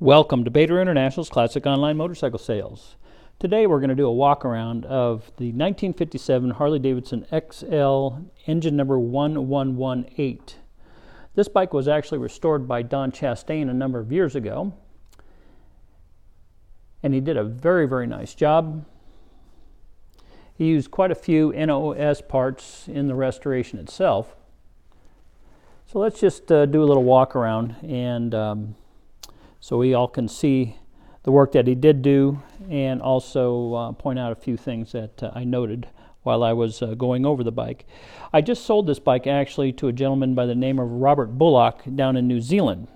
Welcome to Bader International's Classic Online Motorcycle Sales. Today we're going to do a walk around of the 1957 Harley Davidson XL engine number 1118. This bike was actually restored by Don Chastain a number of years ago, and he did a very nice job. He used quite a few NOS parts in the restoration itself. So let's just do a little walk around and so we all can see the work that he did do, and also point out a few things that I noted while I was going over the bike. I just sold this bike actually to a gentleman by the name of Robert Bullock down in New Zealand,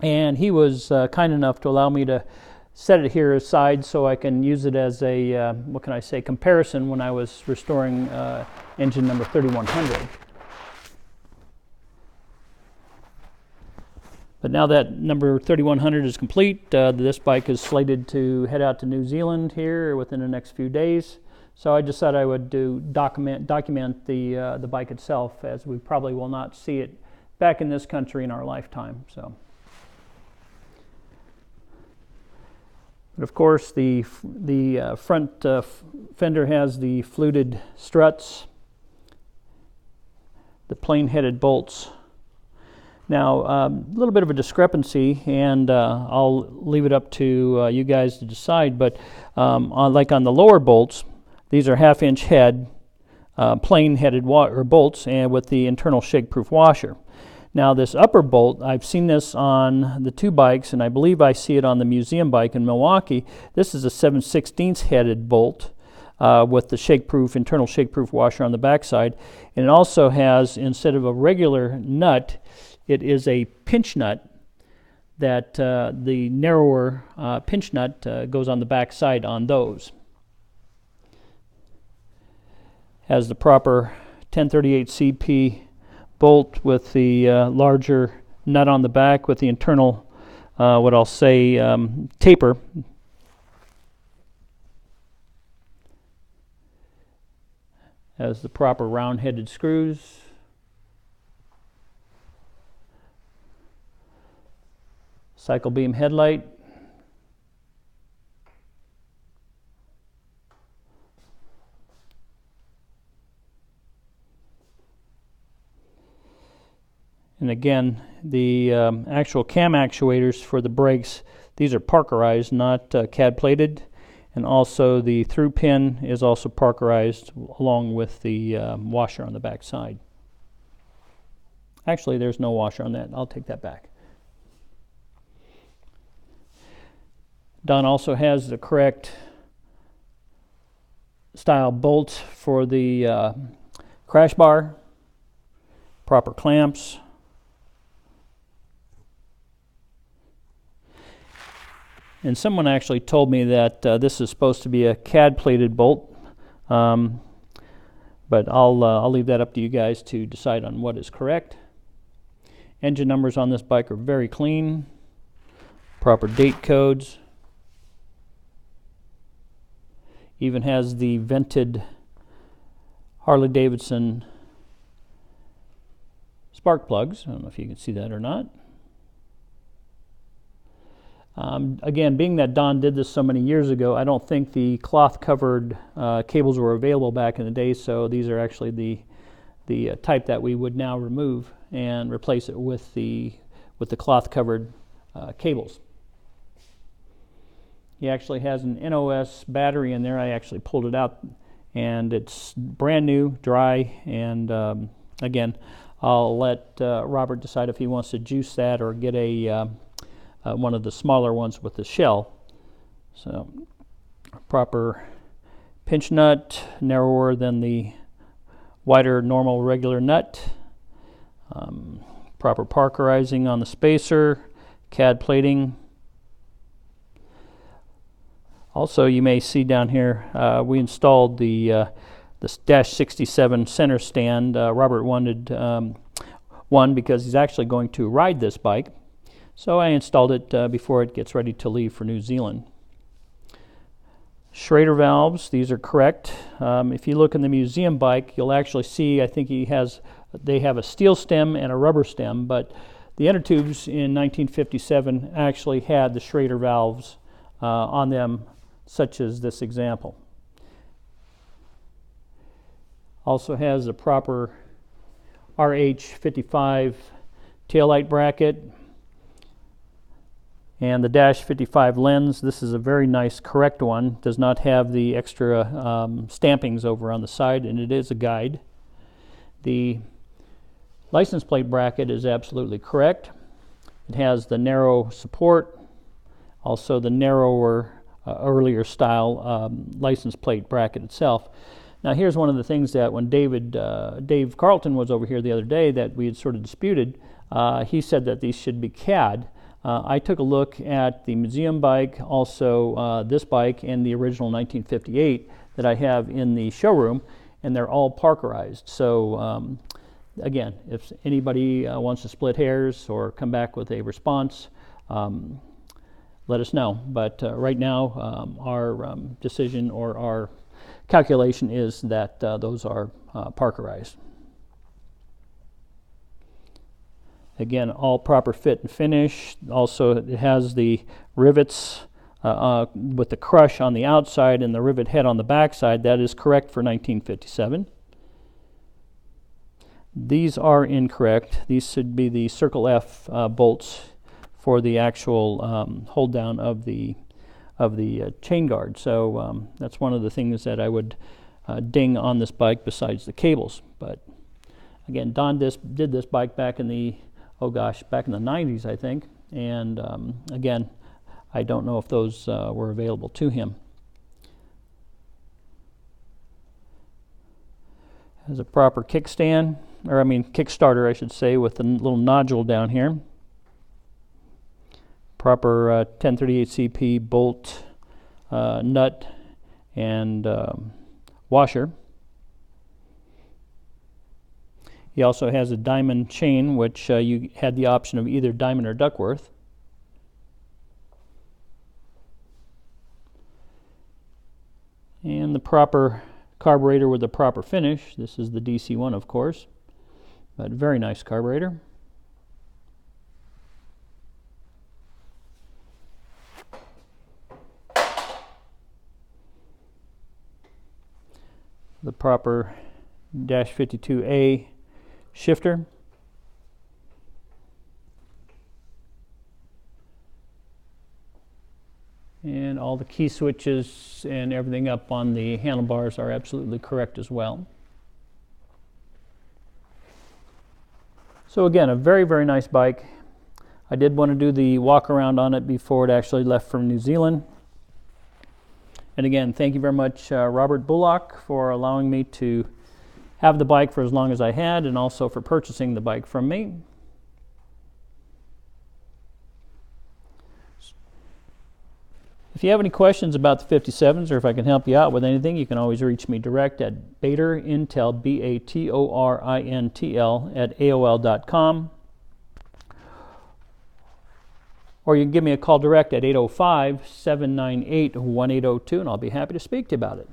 and he was kind enough to allow me to set it here aside so I can use it as a, what can I say, comparison when I was restoring engine number 3100. But now that number 3100 is complete, this bike is slated to head out to New Zealand here within the next few days. So I decided I would document the bike itself, as we probably will not see it back in this country in our lifetime. So, but of course, the front fender has the fluted struts, the plain-headed bolts. Now, a little bit of a discrepancy, and I'll leave it up to you guys to decide, but like on the lower bolts, these are half-inch head, plain-headed bolts, and with the internal shake-proof washer. Now, this upper bolt, I've seen this on the two bikes, and I believe I see it on the museum bike in Milwaukee. This is a 7/16 headed bolt with the internal shake-proof washer on the backside, and it also has, instead of a regular nut, it is a pinch nut that the narrower pinch nut goes on the back side on those. Has the proper 1038 CP bolt with the larger nut on the back with the internal, what I'll say, taper. Has the proper round-headed screws. Cycle beam headlight. And again, the actual cam actuators for the brakes, these are Parkerized, not CAD plated. And also the through pin is also Parkerized along with the washer on the back side. Actually, there's no washer on that. I'll take that back. Don also has the correct style bolt for the crash bar, proper clamps, and someone actually told me that this is supposed to be a CAD plated bolt, but I'll leave that up to you guys to decide on what is correct. Engine numbers on this bike are very clean, proper date codes. Even has the vented Harley Davidson spark plugs. I don't know if you can see that or not. Again, being that Don did this so many years ago, I don't think the cloth-covered cables were available back in the day, so these are actually the type that we would now remove and replace it with the cloth-covered cables. He actually has an NOS battery in there. I actually pulled it out, and it's brand new, dry, and again, I'll let Robert decide if he wants to juice that or get one of the smaller ones with the shell. So, proper pinch nut, narrower than the wider normal regular nut. Proper Parkerizing on the spacer, CAD plating. Also, you may see down here, we installed the Dash 67 center stand. Robert wanted one because he's actually going to ride this bike. So I installed it before it gets ready to leave for New Zealand. Schrader valves, these are correct. If you look in the museum bike, you'll actually see, I think they have a steel stem and a rubber stem, but The inner tubes in 1957 actually had the Schrader valves on them, such as this example. Also has a proper RH55 taillight bracket and the dash 55 lens. This is a very nice correct one. Does not have the extra stampings over on the side, and it is a guide. The license plate bracket is absolutely correct. It has the narrow support, also the narrower earlier style license plate bracket itself. Now here's one of the things that when Dave Carlton was over here the other day that we had sort of disputed. He said that these should be CAD. I took a look at the museum bike, also this bike, and the original 1958 that I have in the showroom, and they're all Parkerized. So again, if anybody wants to split hairs or come back with a response, let us know. But right now, our decision or our calculation is that those are Parkerized. Again, all proper fit and finish. Also, it has the rivets with the crush on the outside and the rivet head on the backside. That is correct for 1957. These are incorrect. These should be the Circle F bolts for the actual hold down of the chain guard. So that's one of the things that I would ding on this bike besides the cables. But again, Don did this bike back in the back in the 90s, I think. And again, I don't know if those were available to him. Has a proper kickstand, or I mean kickstarter, I should say, with a little nodule down here. Proper 1038 CP bolt, nut, and washer. He also has a diamond chain, which you had the option of either diamond or Duckworth. And the proper carburetor with the proper finish. This is the DC one, of course, but very nice carburetor. The proper dash 52A shifter. And all the key switches and everything up on the handlebars are absolutely correct as well. So again, a very, very nice bike. I did want to do the walk around on it before it actually left from New Zealand. And again, thank you very much, Robert Bullock, for allowing me to have the bike for as long as I had, and also for purchasing the bike from me. If you have any questions about the 57s, or if I can help you out with anything, you can always reach me direct at batorintel, BATORINTL, at AOL.com. Or you can give me a call direct at 805-798-1802, and I'll be happy to speak to you about it.